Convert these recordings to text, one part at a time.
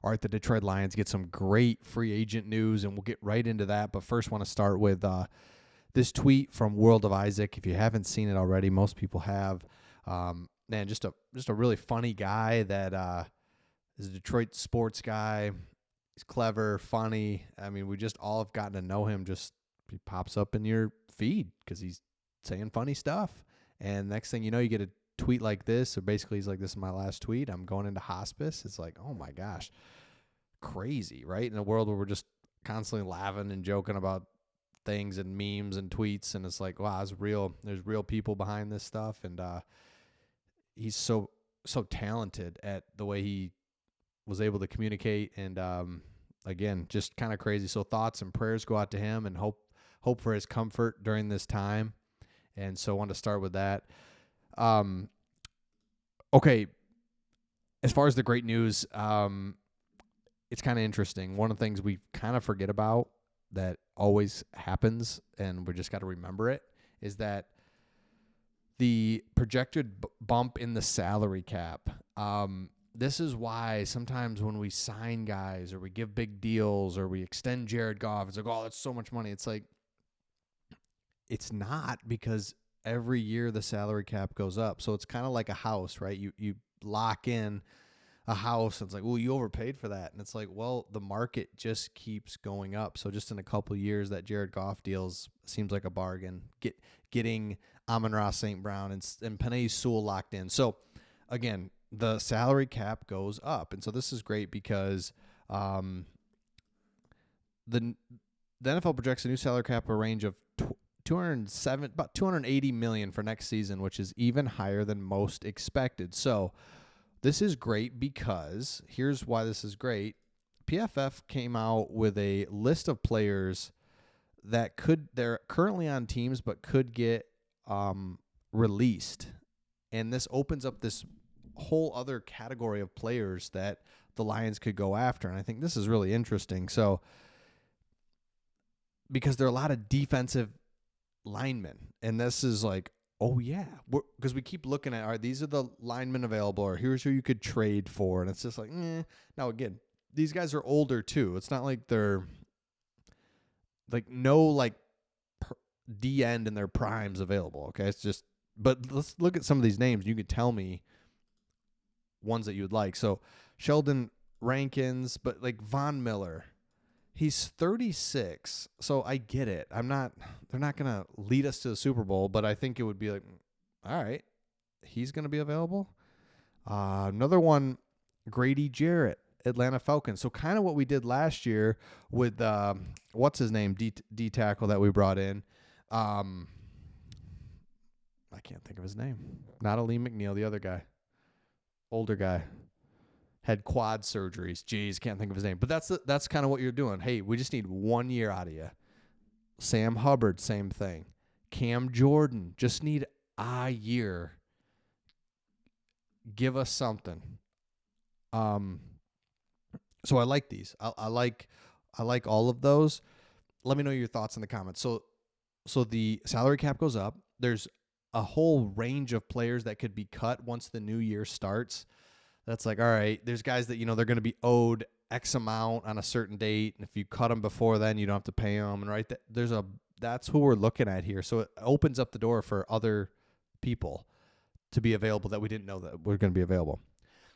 All right, the Detroit Lions get some great free agent news, and we'll get right into that. But first, want to start with this tweet from World of Isaac. If you haven't seen it already, most people have. Man, just a really funny guy that is a Detroit sports guy. He's clever, funny. I mean, we just all have gotten to know him. Just he pops up in your feed because he's saying funny stuff. And next thing you know, you get a tweet like this. So basically, he's like, "This is my last tweet. I'm going into hospice." It's like, oh my gosh, crazy, right? In a world where we're just constantly laughing and joking about things and memes and tweets, and it's like, wow, it's real. There's real people behind this stuff, and he's so talented at the way he was able to communicate, and again, just kind of crazy. So thoughts and prayers go out to him, and hope for his comfort during this time. And so I want to start with that. Okay, as far as the great news, it's kind of interesting. One of the things we kind of forget about that always happens, and we just got to remember it, is that the projected bump in the salary cap. This is why sometimes when we sign guys or we give big deals or we extend Jared Goff, it's like, oh, that's so much money. It's like, it's not, because every year the salary cap goes up. So it's kind of like a house, right? You lock in a house, and it's like, well, you overpaid for that. And it's like, well, the market just keeps going up. So just in a couple of years, that Jared Goff deals seems like a bargain. Getting Amon-Ra St. Brown and Penei Sewell locked in. So again, the salary cap goes up. And so this is great because the NFL projects a new salary cap a range of about $280 million for next season, which is even higher than most expected. So this is great because here's why this is great. PFF came out with a list of players that they're currently on teams but could get released. And this opens up this whole other category of players that the Lions could go after. And I think this is really interesting. So, because there are a lot of defensive linemen, and this is like, oh yeah, because we keep looking at, all right, these are the linemen available, or here's who you could trade for. And it's just like, Now again, these guys are older too. It's not like they're like D end in their primes available. Okay. It's just, but let's look at some of these names. You could tell me ones that you would like. So Sheldon Rankins, but like Von Miller, he's 36. So I get it. They're not going to lead us to the Super Bowl, but I think it would be like, all right, he's going to be available. Another one, Grady Jarrett, Atlanta Falcons. So kind of what we did last year with, what's his name? D tackle that we brought in. I can't think of his name. Not Aleem McNeil, the other guy. Older guy. Had quad surgeries. Jeez, can't think of his name. But that's kind of what you're doing. Hey, we just need 1 year out of you. Sam Hubbard, same thing. Cam Jordan, just need a year. Give us something. So I like these. I like all of those. Let me know your thoughts in the comments. So the salary cap goes up. There's a whole range of players that could be cut once the new year starts. That's like, all right, there's guys that, they're going to be owed X amount on a certain date. And if you cut them before then, you don't have to pay them. And right, that's who we're looking at here. So it opens up the door for other people to be available that we didn't know that were going to be available.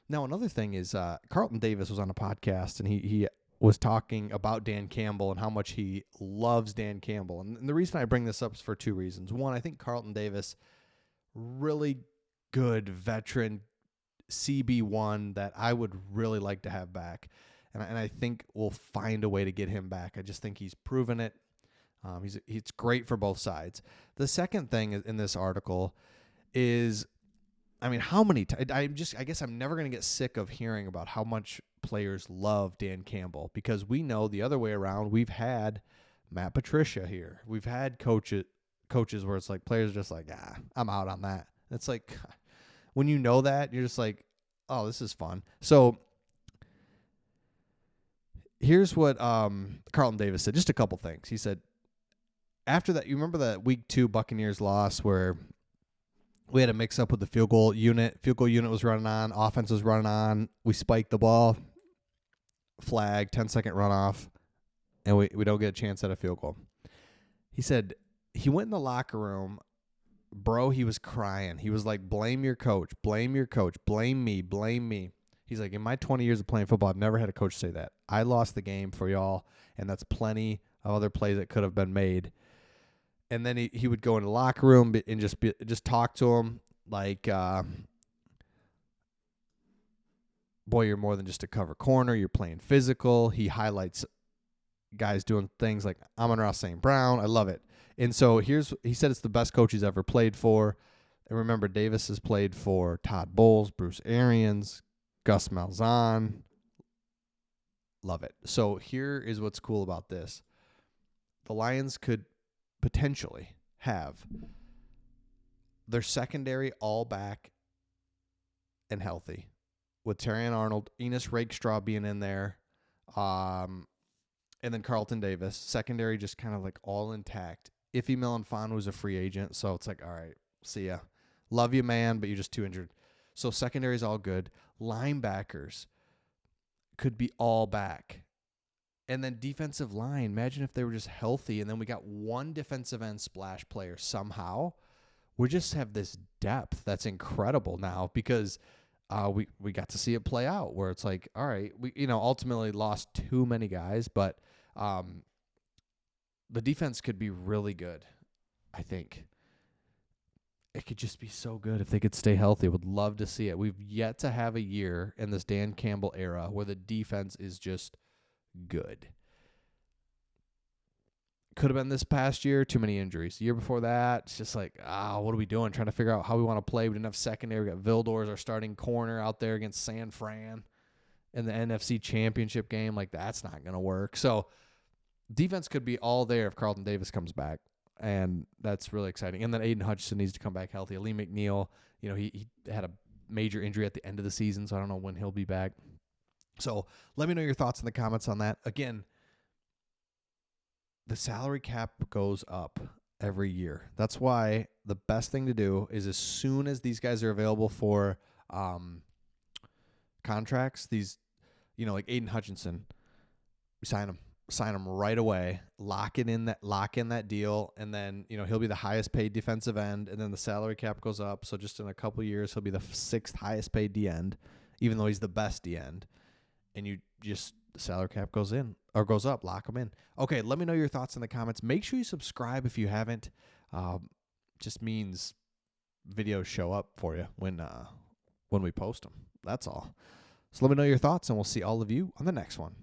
Now, another thing is Carlton Davis was on a podcast, and he was talking about Dan Campbell and how much he loves Dan Campbell. And the reason I bring this up is for two reasons. One, I think Carlton Davis, really good veteran CB1 that I would really like to have back. And I think we'll find a way to get him back. I just think he's proven it. He's great for both sides. The second thing in this article is, I mean, how many I guess I'm never going to get sick of hearing about how much players love Dan Campbell, because we know the other way around. We've had Matt Patricia here. We've had coaches where it's like players are just like, I'm out on that. It's like, when you know that, you're just like, oh, this is fun. So here's what Carlton Davis said. Just a couple things. He said, after that, you remember that week 2 Buccaneers loss where we had a mix up with the field goal unit. Field goal unit was running on. Offense was running on. We spiked the ball. flag, 10-second runoff, and we don't get a chance at a field goal. He said he went in the locker room, bro, he was crying. He was like, blame your coach, blame your coach, blame me, blame me. He's like, in my 20 years of playing football, I've never had a coach say that. I lost the game for y'all, and that's plenty of other plays that could have been made. And then he would go in the locker room and just talk to him like, boy, you're more than just a cover corner. You're playing physical. He highlights guys doing things like Amon-Ra St. Brown. I love it. And so he said it's the best coach he's ever played for. And remember, Davis has played for Todd Bowles, Bruce Arians, Gus Malzahn. Love it. So here is what's cool about this. The Lions could potentially have their secondary all back and healthy, with Terrion Arnold, Enos Rakestraw being in there, and then Carlton Davis. Secondary just kind of like all intact. Iffy Melanfon was a free agent, so it's like, all right, see ya. Love you, man, but you're just too injured. So secondary's all good. Linebackers could be all back. And then defensive line, imagine if they were just healthy, and then we got one defensive end splash player somehow. We just have this depth that's incredible now because we got to see it play out where it's like, all right, we ultimately lost too many guys, but the defense could be really good, I think. It could just be so good if they could stay healthy. Would love to see it. We've yet to have a year in this Dan Campbell era where the defense is just good. Could have been this past year, too many injuries. The year before that, it's just like, what are we doing? Trying to figure out how we want to play. We didn't have secondary. We got Vildor, our starting corner, out there against San Fran in the NFC Championship game. Like, that's not going to work. So defense could be all there if Carlton Davis comes back, and that's really exciting. And then Aiden Hutchinson needs to come back healthy. Lee McNeil, he had a major injury at the end of the season, so I don't know when he'll be back. So let me know your thoughts in the comments on that. Again, the salary cap goes up every year. That's why the best thing to do is as soon as these guys are available for contracts, these, like Aiden Hutchinson, we sign him right away, lock in that deal, and then, he'll be the highest paid defensive end, and then the salary cap goes up. So just in a couple of years, he'll be the 6th highest paid D end, even though he's the best D end. And the salary cap goes up, lock them in. Okay, let me know your thoughts in the comments. Make sure you subscribe if you haven't. Just means videos show up for you when we post them. That's all. So let me know your thoughts, and we'll see all of you on the next one.